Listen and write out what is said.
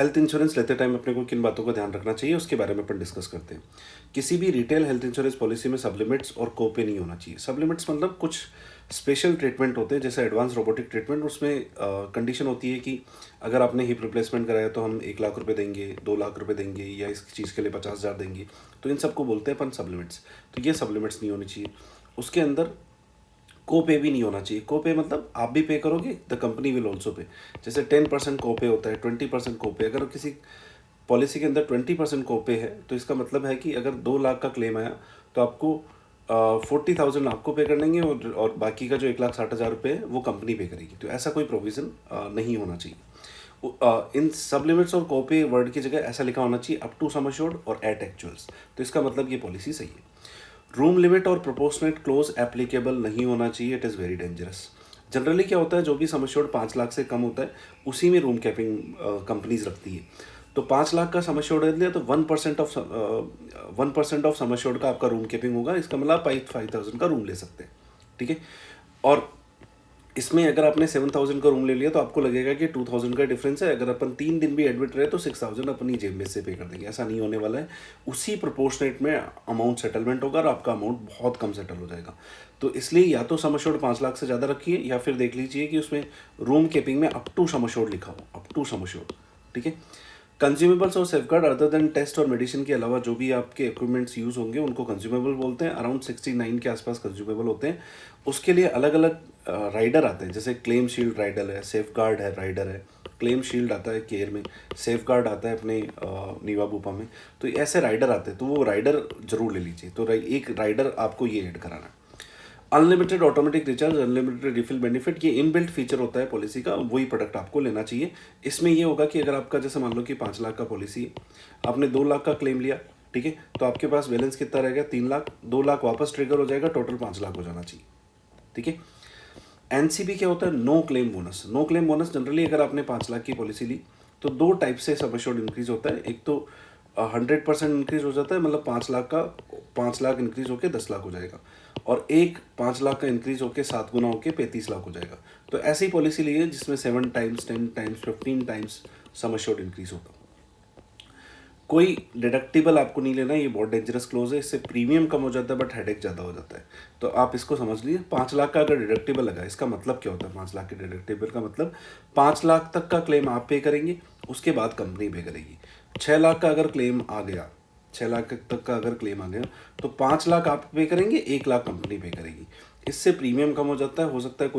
Health insurance लेते time अपने को किन बातों का ध्यान रखना चाहिए उसके बारे में अपन डिस्कस करते हैं। किसी भी रिटेल हेल्थ इंश्योरेंस पॉलिसी में सब लिमिट्स और कोपे नहीं होना चाहिए। सब लिमिट्स मतलब कुछ स्पेशल ट्रीटमेंट होते हैं, जैसे एडवांस रोबोटिक ट्रीटमेंट। उसमें कंडीशन होती है कि अगर आपने हिप रिप्लेसमेंट कराया तो हम 1 लाख रुपए देंगे, 2 लाख रुपए देंगे, या इस चीज़ के लिए 50,000 देंगे। तो इन सबको बोलते हैं अपन सब लिमिट्स। तो ये सब लिमिट्स नहीं होनी चाहिए। उसके अंदर को पे भी नहीं होना चाहिए। को पे मतलब आप भी पे करोगे, द कंपनी विल ऑल्सो पे। जैसे 10% को पे होता है, 20% को पे। अगर किसी पॉलिसी के अंदर 20% को पे है तो इसका मतलब है कि अगर 2 लाख का क्लेम आया तो आपको 40,000 आपको पे करनेंगे, और बाकी का जो 1,60,000 रुपये है वो कंपनी पे करेगी। तो ऐसा कोई प्रोविज़न नहीं होना चाहिए। इन सब लिमिट्स और कोपे वर्ड की जगह ऐसा लिखा होना चाहिए अप टू सम अश्योर्ड और एट एक्चुअल्स। तो इसका मतलब ये पॉलिसी सही है। रूम लिमिट और प्रोपोर्शनेट क्लोज एप्लीकेबल नहीं होना चाहिए, it is very dangerous. Generally क्या होता है, जो भी सम एश्योर्ड 5 लाख से कम होता है उसी में रूम कैपिंग कंपनीज रखती है। तो 5 लाख का सम एश्योर्ड ले लिया तो 1% ऑफ सम एश्योर्ड का आपका रूम कैपिंग होगा। इसका मतलब आप 5,000 का रूम ले सकते हैं, ठीक है। और इसमें अगर आपने 7,000 का रूम ले लिया तो आपको लगेगा कि 2,000 का डिफरेंस है। अगर अपन 3 दिन भी एडमिट रहे तो 6,000 अपनी जेब में से पे कर देंगे। ऐसा नहीं होने वाला है। उसी प्रोपोर्शनेट में अमाउंट सेटलमेंट होगा और आपका अमाउंट बहुत कम सेटल हो जाएगा। तो इसलिए या तो सम एश्योर्ड 5 लाख से ज़्यादा रखिए, या फिर देख लीजिए कि उसमें रूम कीपिंग में अप टू सम एश्योर्ड लिखा हो, अप टू सम एश्योर्ड, ठीक है। कंज्यूमेबल्स और सेफगार्ड अदर देन टेस्ट और मेडिसिन के अलावा जो भी आपके इक्विपमेंट्स यूज़ होंगे उनको कंज्यूमेबल बोलते हैं। अराउंड 69 के आसपास कंज्यूमेबल होते हैं। उसके लिए अलग अलग राइडर आते हैं, जैसे क्लेम शील्ड राइडर है, सेफगार्ड है राइडर है। क्लेम शील्ड आता है केयर में, सेफगार्ड आता है अपने नीवा बूपा में। तो ऐसे राइडर आते हैं, तो वो राइडर जरूर ले लीजिए। तो एक राइडर आपको ये ऐड कराना है। Unlimited automatic recharge, unlimited refill benefit, ये इनबिल्ट फीचर होता है पॉलिसी का, वही प्रोडक्ट आपको लेना चाहिए। इसमें ये होगा कि अगर आपका जैसे मान लो कि 5 लाख का पॉलिसी है, आपने 2 लाख का क्लेम लिया, ठीक है, तो आपके पास बैलेंस कितना रहेगा? 3 लाख। 2 लाख वापस ट्रिगर हो जाएगा, टोटल 5 लाख हो जाना चाहिए, ठीक है। एनसीबी क्या होता है? No claim bonus. No claim bonus generally अगर आपने 5 लाख की पॉलिसी ली तो दो टाइप से सम एश्योर्ड इंक्रीज होता है। एक तो 100% इंक्रीज हो जाता है, मतलब 5 लाख का 5 लाख इंक्रीज होकर 10 लाख हो जाएगा, और एक 5 लाख का इंक्रीज होकर 7 गुना होकर 35 लाख हो जाएगा। तो ऐसी पॉलिसी ली है जिसमें 7 times, 10 times, 15 times sum assured increase होगा। कोई डिडक्टिबल आपको नहीं लेना, ये बहुत डेंजरस क्लोज है। इससे प्रीमियम कम हो जाता है बट हेडेक ज़्यादा हो जाता है। तो आप इसको समझ लीजिए। 5 लाख का अगर डिडक्टिबल लगा, इसका मतलब क्या होता है? 5 लाख के डिडक्टिबल का मतलब 5 लाख तक का क्लेम आप पे करेंगे, उसके बाद कंपनी पे करेगी। 6 लाख का अगर क्लेम आ गया, 6 लाख तक का अगर क्लेम आ गया तो 5 लाख आप पे करेंगे, 1 लाख कंपनी पे करेगी। इससे प्रीमियम कम हो जाता है। हो सकता है कोई